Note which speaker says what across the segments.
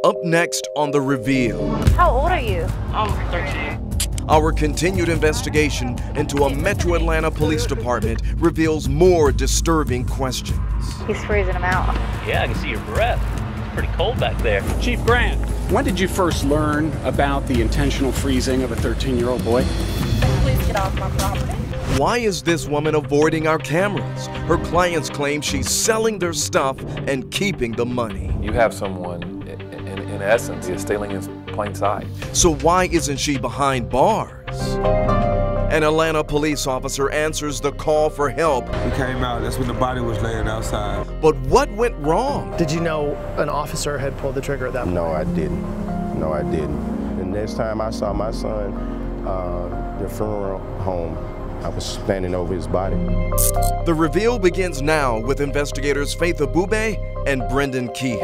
Speaker 1: Up next on The Reveal.
Speaker 2: How old are you?
Speaker 3: I'm 13.
Speaker 1: Our continued investigation into a Metro Atlanta Police Department reveals more disturbing questions.
Speaker 2: He's freezing him out.
Speaker 3: Yeah, I can see your breath. It's pretty cold back there.
Speaker 4: Chief Grant, when did you first learn about the intentional freezing of a 13-year-old boy?
Speaker 2: Please get off my property.
Speaker 1: Why is this woman avoiding our cameras? Her clients claim she's selling their stuff and keeping the money.
Speaker 5: You have someone, in essence, is stealing in plain sight.
Speaker 1: So why isn't she behind bars? An Atlanta police officer answers the call for help.
Speaker 6: We came out, that's when the body was laying outside.
Speaker 1: But what went wrong?
Speaker 7: Did you know an officer had pulled the trigger at that point?
Speaker 8: No, I didn't. No, I didn't. The next time I saw my son, the funeral home, I was standing over his body.
Speaker 1: The Reveal begins now with investigators Faith Abube and Brendan Keith.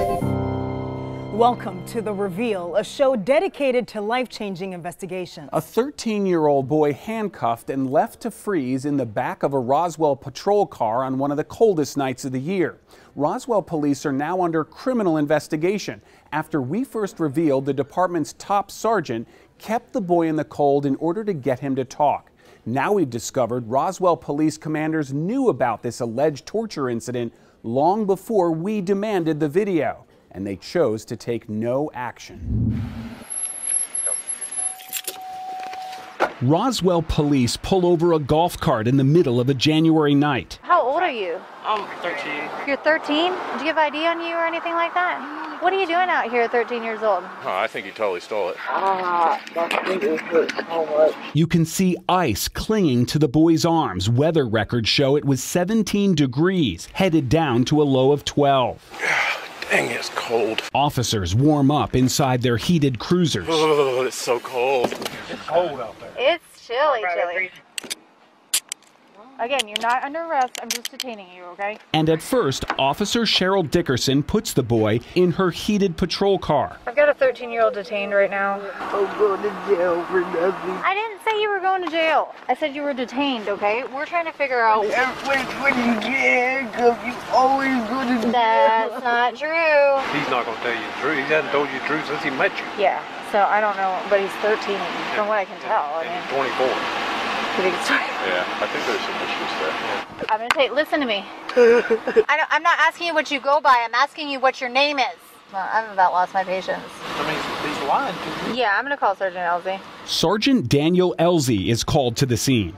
Speaker 9: Welcome to The Reveal, a show dedicated to life-changing investigations.
Speaker 4: A 13-year-old boy handcuffed and left to freeze in the back of a Roswell patrol car on one of the coldest nights of the year. Roswell police are now under criminal investigation after we first revealed the department's top sergeant kept the boy in the cold in order to get him to talk. Now we've discovered Roswell police commanders knew about this alleged torture incident long before we demanded the video, and they chose to take no action. Roswell police pull over a golf cart in the middle of a January night.
Speaker 2: How old are you?
Speaker 3: I'm 13.
Speaker 2: You're 13? Do you have ID on you or anything like that? What are you doing out here at 13 years old?
Speaker 5: Oh, I think he totally stole it.
Speaker 4: You can see ice clinging to the boy's arms. Weather records show it was 17 degrees, headed down to a low of 12.
Speaker 5: Dang, it's cold.
Speaker 4: Officers warm up inside their heated cruisers.
Speaker 5: Oh, it's so cold.
Speaker 6: It's cold out there.
Speaker 2: It's chilly. Again, you're not under arrest. I'm just detaining you, okay?
Speaker 4: And at first, Officer Cheryl Dickerson puts the boy in her heated patrol car.
Speaker 2: I've got a 13-year-old detained right now.
Speaker 6: I'm going to jail for nothing.
Speaker 2: I didn't say you were going to jail. I said you were detained, okay? We're trying to figure out...
Speaker 6: When you get handcuffed, you always go to jail.
Speaker 2: That's not true.
Speaker 10: He's not going to tell you the truth. He hasn't told you the truth since he met you.
Speaker 2: Yeah, so I don't know, but he's 13, from what I can tell. I mean,
Speaker 10: 24.
Speaker 5: Yeah, I think there's some issues there.
Speaker 2: I'm gonna take. Listen to me. I'm not asking you what you go by. I'm asking you what your name is. Well, I've about lost my patience.
Speaker 10: I mean, he's lying to you.
Speaker 2: Yeah, I'm gonna call Sergeant Elsie.
Speaker 4: Sergeant Daniel Elsie is called to the scene.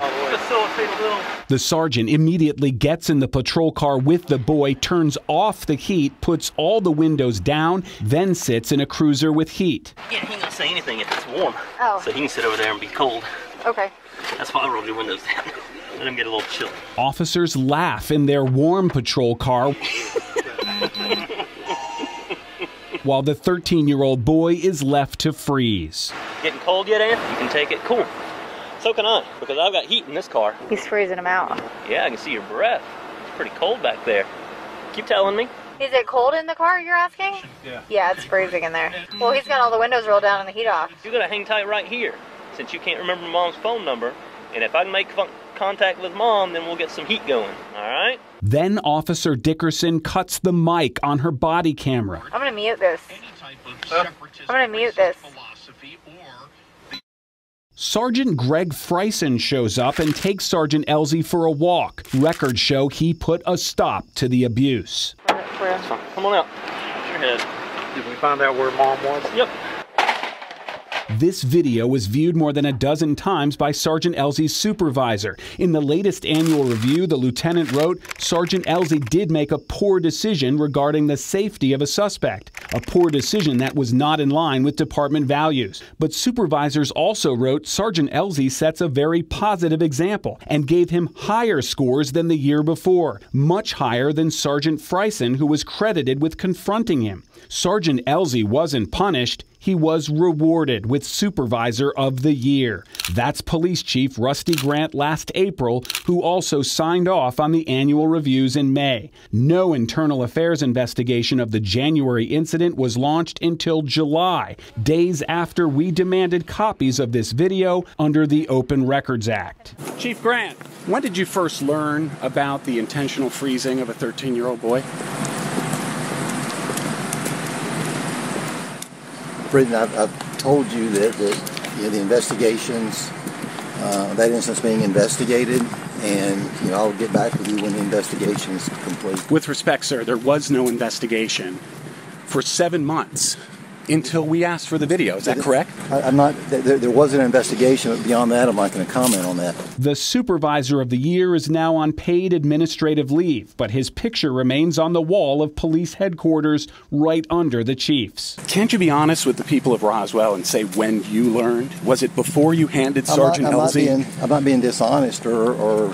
Speaker 4: The sergeant immediately gets in the patrol car with the boy, turns off the heat, puts all the windows down, then sits in a cruiser with heat.
Speaker 3: Yeah, he ain't gonna say anything if it's warm.
Speaker 2: Oh.
Speaker 3: So he can sit over there and be cold.
Speaker 2: Okay.
Speaker 3: That's why I rolled your windows down. Let him get a little chill.
Speaker 4: Officers laugh in their warm patrol car while the 13-year-old boy is left to freeze.
Speaker 3: Getting cold yet, Ann? You can take it. Cool. So can I, because I've got heat in this car.
Speaker 2: He's freezing him out.
Speaker 3: Yeah, I can see your breath. It's pretty cold back there. Keep telling me.
Speaker 2: Is it cold in the car, you're asking?
Speaker 10: Yeah.
Speaker 2: Yeah, it's freezing in there. Well, he's got all the windows rolled down and the heat off.
Speaker 3: You gotta hang tight right here, since you can't remember Mom's phone number. And if I can make contact with Mom, then we'll get some heat going, all right?
Speaker 4: Then Officer Dickerson cuts the mic on her body camera.
Speaker 2: I'm gonna mute this. I'm gonna mute this.
Speaker 4: Sergeant Greg Freisen shows up and takes Sergeant Elsie for a walk. Records show he put a stop to the abuse.
Speaker 3: Come on out. Watch your head.
Speaker 10: Did we find out where Mom was?
Speaker 3: Yep.
Speaker 4: This video was viewed more than a dozen times by Sergeant Elsie's supervisor. In the latest annual review, the lieutenant wrote, Sergeant Elsie did make a poor decision regarding the safety of a suspect, a poor decision that was not in line with department values. But supervisors also wrote, Sergeant Elsie sets a very positive example and gave him higher scores than the year before, much higher than Sergeant Freisen, who was credited with confronting him. Sergeant Elsie wasn't punished. He was rewarded with Supervisor of the Year. That's Police Chief Rusty Grant last April, who also signed off on the annual reviews in May. No internal affairs investigation of the January incident was launched until July, days after we demanded copies of this video under the Open Records Act. Chief Grant, when did you first learn about the intentional freezing of a 13-year-old boy?
Speaker 11: Brittany, I've told you that the investigations, that incident's being investigated, and I'll get back with you when the investigation is complete.
Speaker 4: With respect, sir, there was no investigation for 7 months until we asked for the video. Is that correct?
Speaker 11: I'm not. There was an investigation, but beyond that, I'm not going to comment on that.
Speaker 4: The supervisor of the year is now on paid administrative leave, but his picture remains on the wall of police headquarters right under the chief's. Can't you be honest with the people of Roswell and say when you learned? Was it before you handed Sergeant Elsie?
Speaker 11: I'm not being dishonest or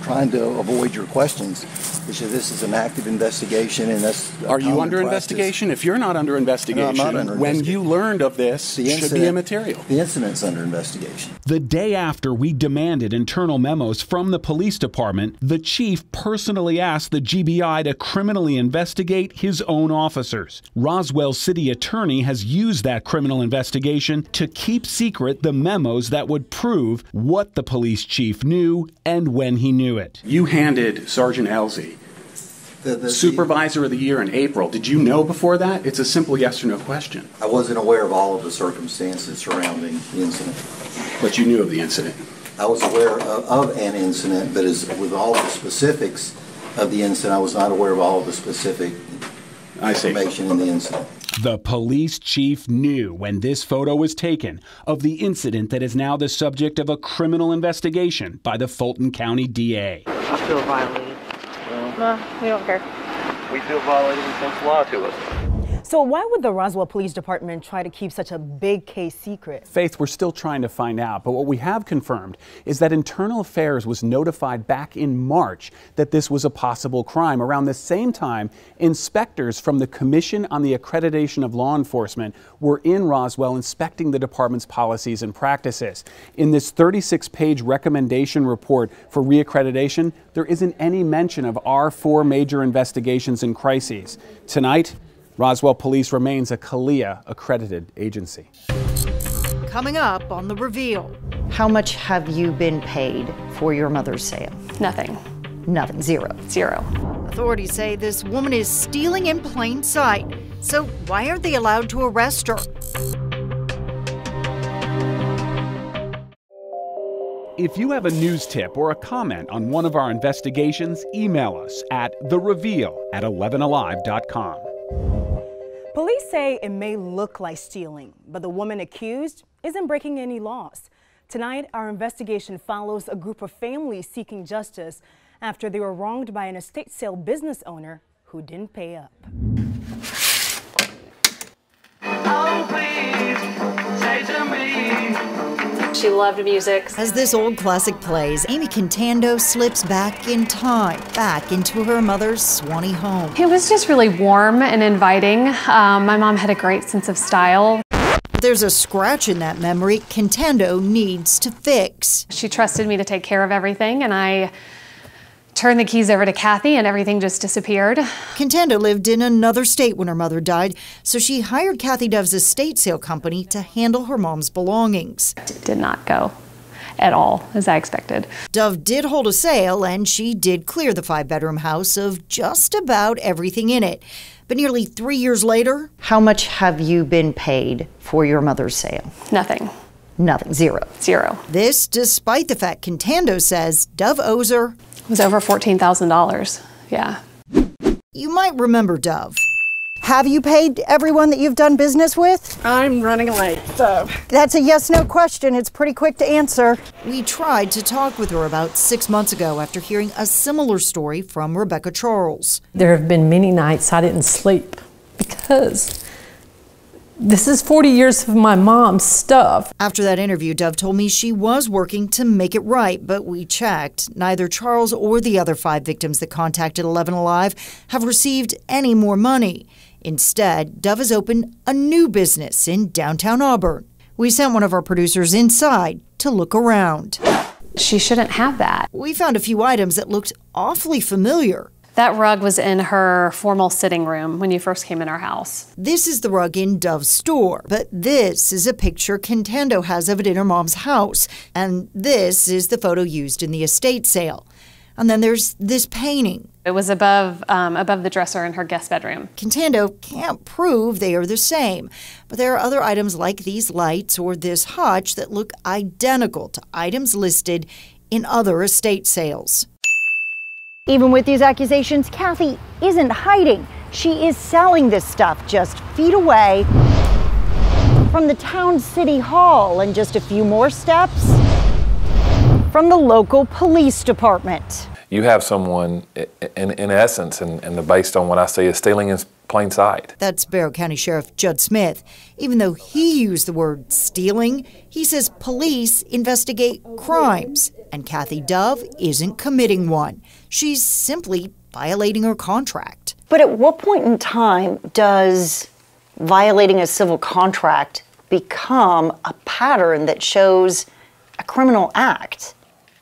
Speaker 11: trying to avoid your questions. It's just, this is an active investigation, and that's.
Speaker 4: Are you under investigation? If you're not under investigation, when you learned of this, it should be immaterial.
Speaker 11: The incident's under investigation.
Speaker 4: The day after we demanded internal memos from the police department, the chief personally asked the GBI to criminally investigate his own officers. Roswell City Attorney has used that criminal investigation to keep secret the memos that would prove what the police chief knew and when he knew it. You handed Sergeant Elsie the Supervisor of the Year in April. Did you know before that? It's a simple yes or no question.
Speaker 11: I wasn't aware of all of the circumstances surrounding the incident.
Speaker 4: But you knew of the incident?
Speaker 11: I was aware of an incident, but with all the specifics of the incident, I was not aware of all of the specific information in the incident.
Speaker 4: The police chief knew when this photo was taken of the incident that is now the subject of a criminal investigation by the Fulton County DA.
Speaker 10: I feel violated.
Speaker 2: No, we don't care.
Speaker 3: We feel violated and sense law to us.
Speaker 9: So why would the Roswell Police Department try to keep such a big case secret?
Speaker 4: Faith, we're still trying to find out, but what we have confirmed is that Internal Affairs was notified back in March that this was a possible crime. Around the same time, inspectors from the Commission on the Accreditation of Law Enforcement were in Roswell inspecting the department's policies and practices. In this 36-page recommendation report for reaccreditation, there isn't any mention of our 4 major investigations and crises. Tonight, Roswell Police remains a CALEA accredited agency.
Speaker 12: Coming up on The Reveal. How much have you been paid for your mother's sale?
Speaker 13: Nothing.
Speaker 12: Nothing. Zero.
Speaker 13: Zero.
Speaker 12: Authorities say this woman is stealing in plain sight. So why aren't they allowed to arrest her?
Speaker 4: If you have a news tip or a comment on one of our investigations, email us at thereveal@11alive.com.
Speaker 9: Police say it may look like stealing, but the woman accused isn't breaking any laws. Tonight, our investigation follows a group of families seeking justice after they were wronged by an estate sale business owner who didn't pay up.
Speaker 14: Oh, please, say to me.
Speaker 13: She loved music.
Speaker 12: As this old classic plays, Amy Quintando slips back in time, back into her mother's Swanee home.
Speaker 13: It was just really warm and inviting. My mom had a great sense of style.
Speaker 12: There's a scratch in that memory Quintando needs to fix.
Speaker 13: She trusted me to take care of everything, and I turned the keys over to Kathy and everything just disappeared.
Speaker 12: Quintando lived in another state when her mother died, so she hired Kathy Dove's estate sale company to handle her mom's belongings.
Speaker 13: It did not go at all as I expected.
Speaker 12: Dove did hold a sale, and she did clear the 5-bedroom house of just about everything in it. But nearly 3 years later, how much have you been paid for your mother's sale?
Speaker 13: Nothing.
Speaker 12: Nothing. Zero.
Speaker 13: Zero.
Speaker 12: This despite the fact Quintando says Dove owes her.
Speaker 13: It was over $14,000. Yeah.
Speaker 12: You might remember Dove. Have you paid everyone that you've done business with?
Speaker 15: I'm running late, so.
Speaker 12: That's a yes-no question. It's pretty quick to answer. We tried to talk with her about 6 months ago after hearing a similar story from Rebecca Charles.
Speaker 15: There have been many nights I didn't sleep because this is 40 years of my mom's stuff.
Speaker 12: After that interview, Dove told me she was working to make it right, but we checked. Neither Charles or the other 5 victims that contacted 11 Alive have received any more money. Instead, Dove has opened a new business in downtown Auburn. We sent one of our producers inside to look around.
Speaker 13: She shouldn't have that.
Speaker 12: We found a few items that looked awfully familiar.
Speaker 13: That rug was in her formal sitting room when you first came in our house.
Speaker 12: This is the rug in Dove's store, but this is a picture Quintando has of it in her mom's house, and this is the photo used in the estate sale. And then there's this painting.
Speaker 13: It was above the dresser in her guest bedroom.
Speaker 12: Quintando can't prove they are the same, but there are other items like these lights or this hutch that look identical to items listed in other estate sales.
Speaker 16: Even with these accusations, Kathy isn't hiding. She is selling this stuff just feet away from the town city hall and just a few more steps from the local police department.
Speaker 5: You have someone, in essence, and based on what I see, is stealing in plain sight.
Speaker 12: That's Barrow County Sheriff Judd Smith. Even though he used the word stealing, he says police investigate crimes, and Kathy Dove isn't committing one. She's simply violating her contract.
Speaker 16: But at what point in time does violating a civil contract become a pattern that shows a criminal act?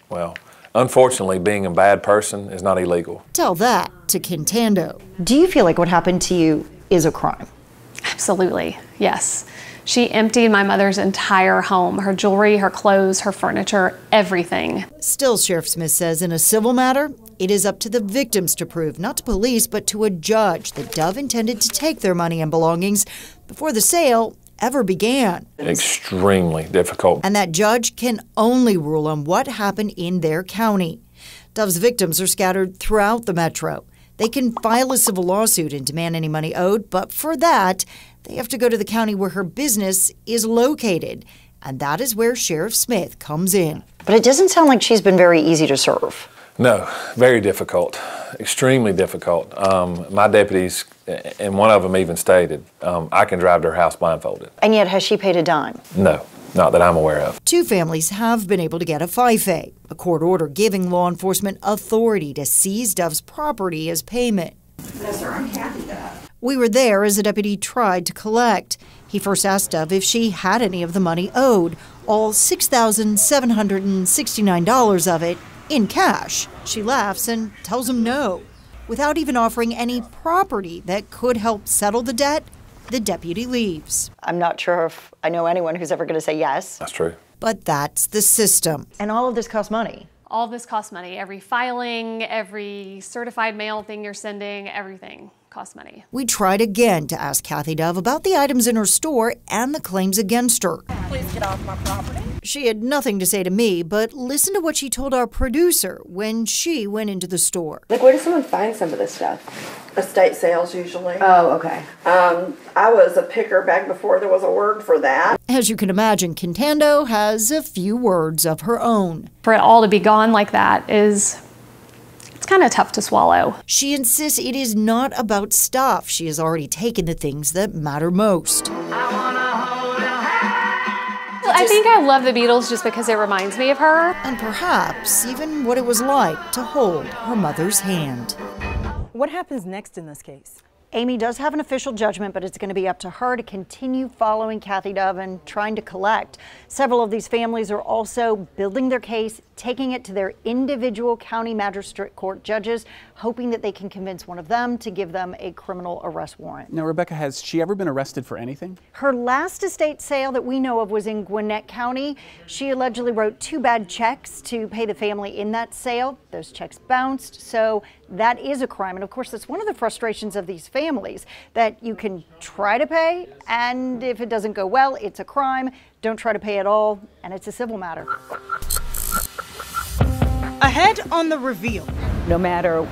Speaker 5: Well, unfortunately, being a bad person is not illegal.
Speaker 12: Tell that to Quintando.
Speaker 16: Do you feel like what happened to you is a crime?
Speaker 13: Absolutely, yes. She emptied my mother's entire home, her jewelry, her clothes, her furniture, everything.
Speaker 12: Still, Sheriff Smith says in a civil matter, it is up to the victims to prove, not to police, but to a judge, that Dove intended to take their money and belongings before the sale ever began.
Speaker 5: Extremely difficult.
Speaker 12: And that judge can only rule on what happened in their county. Dove's victims are scattered throughout the metro. They can file a civil lawsuit and demand any money owed, but for that, they have to go to the county where her business is located. And that is where Sheriff Smith comes in.
Speaker 16: But it doesn't sound like she's been very easy to serve.
Speaker 5: No, very difficult, extremely difficult. My deputies, and one of them even stated, I can drive to her house blindfolded.
Speaker 16: And yet, has she paid a dime?
Speaker 5: No, not that I'm aware of.
Speaker 12: Two families have been able to get a FIFE, a court order giving law enforcement authority to seize Dove's property as payment.
Speaker 17: No, sir, I'm Kathy Dove.
Speaker 12: We were there as a deputy tried to collect. He first asked Dove if she had any of the money owed, all $6,769 of it in cash. She laughs and tells him no. Without even offering any property that could help settle the debt, the deputy leaves.
Speaker 16: I'm not sure if I know anyone who's ever going to say yes.
Speaker 5: That's true.
Speaker 12: But that's the system.
Speaker 16: And all of this costs money.
Speaker 13: All of this costs money. Every filing, every certified mail thing you're sending, everything costs money.
Speaker 12: We tried again to ask Kathy Dove about the items in her store and the claims against her.
Speaker 17: Please get off my property.
Speaker 12: She had nothing to say to me, but listen to what she told our producer when she went into the store.
Speaker 17: Like, where does someone find some of this stuff?
Speaker 18: Estate sales, usually.
Speaker 17: Oh, okay.
Speaker 18: I was a picker back before there was a word for that.
Speaker 12: As you can imagine, Quintando has a few words of her own.
Speaker 13: For it all to be gone like that it's kind of tough to swallow.
Speaker 12: She insists it is not about stuff. She has already taken the things that matter most.
Speaker 13: I think I love the Beatles just because it reminds me of her.
Speaker 12: And perhaps even what it was like to hold her mother's hand.
Speaker 9: What happens next in this case?
Speaker 16: Amy does have an official judgment, but it's going to be up to her to continue following Kathy Dove and trying to collect. Several of these families are also building their case, taking it to their individual county magistrate court judges, hoping that they can convince one of them to give them a criminal arrest warrant.
Speaker 4: Now, Rebecca, has she ever been arrested for anything?
Speaker 16: Her last estate sale that we know of was in Gwinnett County. She allegedly wrote 2 bad checks to pay the family in that sale. Those checks bounced, so that is a crime. And of course, that's one of the frustrations of these families, that you can try to pay, and if it doesn't go well, it's a crime. Don't try to pay at all, and it's a civil matter.
Speaker 9: Ahead on The Reveal.
Speaker 19: No matter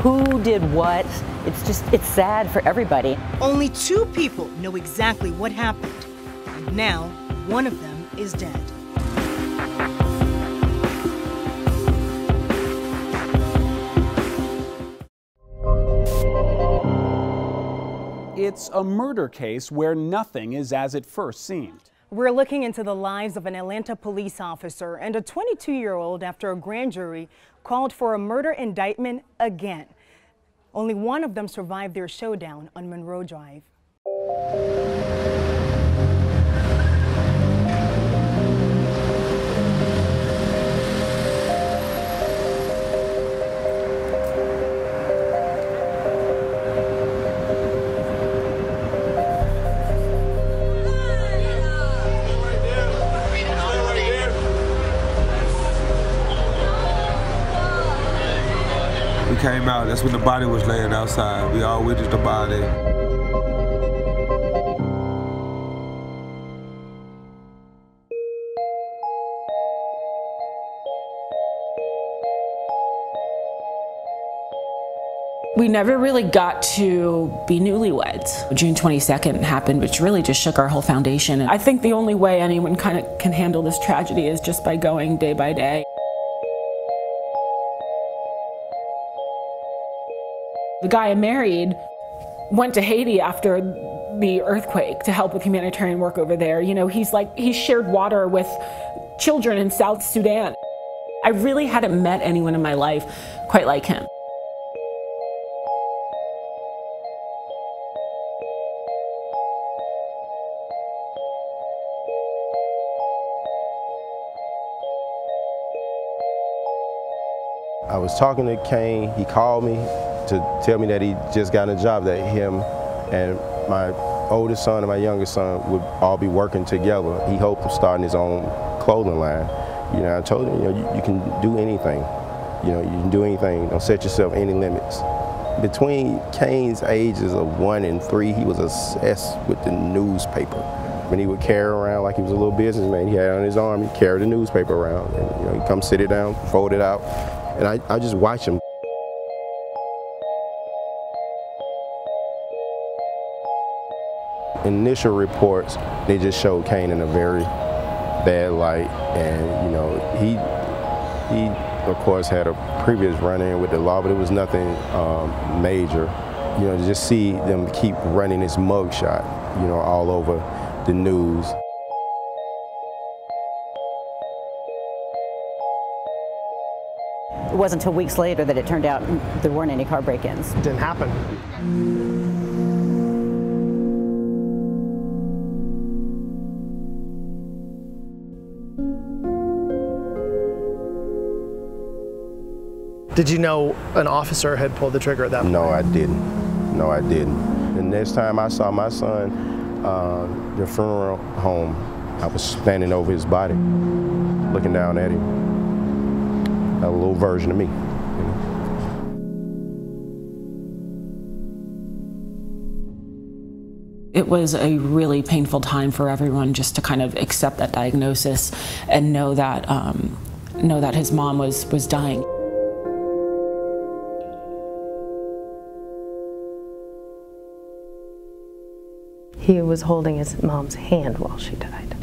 Speaker 19: who did what, it's sad for everybody.
Speaker 9: Only 2 people know exactly what happened, and now one of them is dead.
Speaker 4: It's a murder case where nothing is as it first seemed.
Speaker 9: We're looking into the lives of an Atlanta police officer and a 22-year-old after a grand jury called for a murder indictment again. Only one of them survived their showdown on Monroe Drive.
Speaker 20: came out, that's when the body was laying outside. We all witnessed the body.
Speaker 21: We never really got to be newlyweds. June 22nd happened, which really just shook our whole foundation. And I think the only way anyone kind of can handle this tragedy is just by going day by day. The guy I married went to Haiti after the earthquake to help with humanitarian work over there. You know, he shared water with children in South Sudan. I really hadn't met anyone in my life quite like him.
Speaker 8: I was talking to Kane. He called me to tell me that he just got a job, that him and my oldest son and my youngest son would all be working together. He hoped of starting his own clothing line. You know, I told him, you know, you can do anything. You know, you can do anything. Don't set yourself any limits. Between Kane's ages of 1 and 3, he was obsessed with the newspaper. When he would carry around like he was a little businessman, he had it on his arm, he carried the newspaper around, and you know, he'd come sit it down, fold it out, and I just watch him. Initial reports, they just showed Kane in a very bad light, and you know, he of course had a previous run-in with the law, but it was nothing major. You know, to just see them keep running his mugshot, you know, all over the news.
Speaker 19: It wasn't until weeks later that it turned out there weren't any car break-ins.
Speaker 7: It didn't happen. Did you know an officer had pulled the trigger at that point?
Speaker 8: No, I didn't. No, I didn't. The next time I saw my son, the funeral home, I was standing over his body, looking down at him. A little version of me.
Speaker 21: It was a really painful time for everyone just to kind of accept that diagnosis and know that his mom was dying.
Speaker 15: He was holding his mom's hand while she died.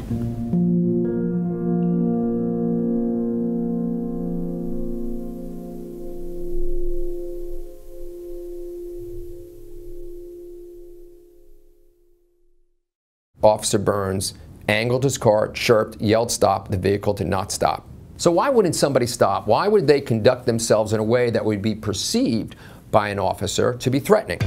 Speaker 22: Officer Burns angled his car, chirped, yelled stop. The vehicle did not stop. So why wouldn't somebody stop? Why would they conduct themselves in a way that would be perceived by an officer to be threatening?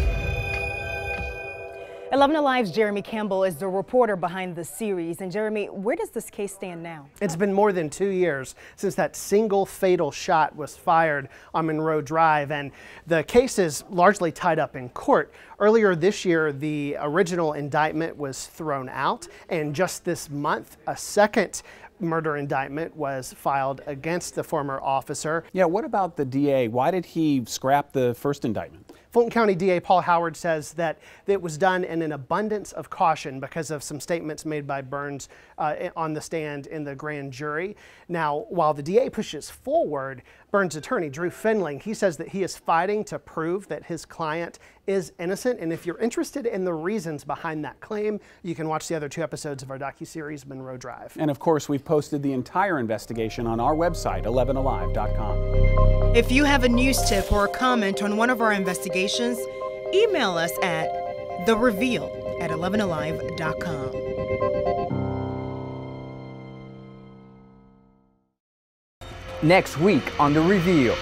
Speaker 9: 11 Alive's Jeremy Campbell is the reporter behind the series. And Jeremy, where does this case stand now?
Speaker 7: It's been more than 2 years since that single fatal shot was fired on Monroe Drive, and the case is largely tied up in court. Earlier this year, the original indictment was thrown out, and just this month, a second murder indictment was filed against the former officer.
Speaker 4: Yeah, what about the DA? Why did he scrap the first indictment?
Speaker 7: Fulton County DA Paul Howard says that it was done in an abundance of caution because of some statements made by Burns on the stand in the grand jury. Now, while the DA pushes forward, Burns' attorney, Drew Findling, he says that he is fighting to prove that his client is innocent. And if you're interested in the reasons behind that claim, you can watch the other 2 episodes of our docuseries, Monroe Drive.
Speaker 4: And of course, we've posted the entire investigation on our website, 11alive.com.
Speaker 9: If you have a news tip or a comment on one of our investigations, email us at thereveal@11alive.com.
Speaker 23: Next week on The Reveal.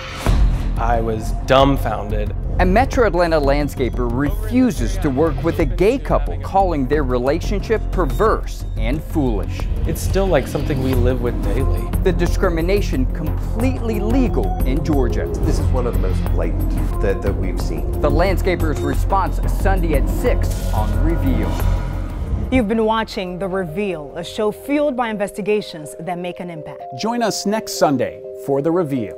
Speaker 24: I was dumbfounded.
Speaker 23: A Metro Atlanta landscaper refuses to work with a gay couple, calling their relationship perverse and foolish.
Speaker 24: It's still like something we live with daily.
Speaker 23: The discrimination completely legal in Georgia.
Speaker 25: This is one of the most blatant that we've seen.
Speaker 23: The landscaper's response Sunday at 6 on The Reveal.
Speaker 9: You've been watching The Reveal, a show fueled by investigations that make an impact.
Speaker 4: Join us next Sunday for The Reveal.